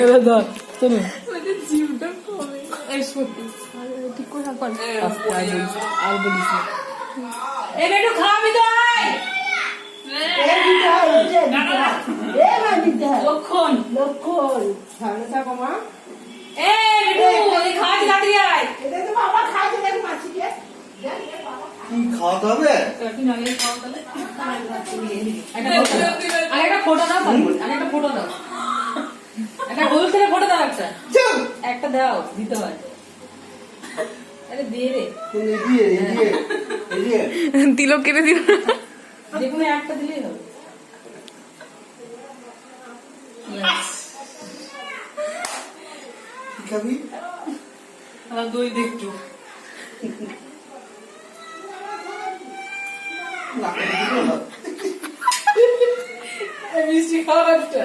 এবার ধর চলো জিভটা কমে ঠিক করে থাকবার আর বলিস না এবার একটু খাওয়াবি তো আয় লক্ষণ সামনে থাকো মা। খাওয়াচ্ছি তাড়াতাড়ি আয় এটা তো বাবা খাইছে দেখ মাছিকে। কি খাওয়াতে হবে? একটা ফটো দাও একটা ফটো দাও একটা হলুদ থেকে ফটো দাও একটা দাও দিতে হয় আরে দে রে তিলক কেটে দিল যেকোনো একটা দিলেই হবে কি খাবি? আমার দই দেখছো মিষ্টি খাওয়া একটা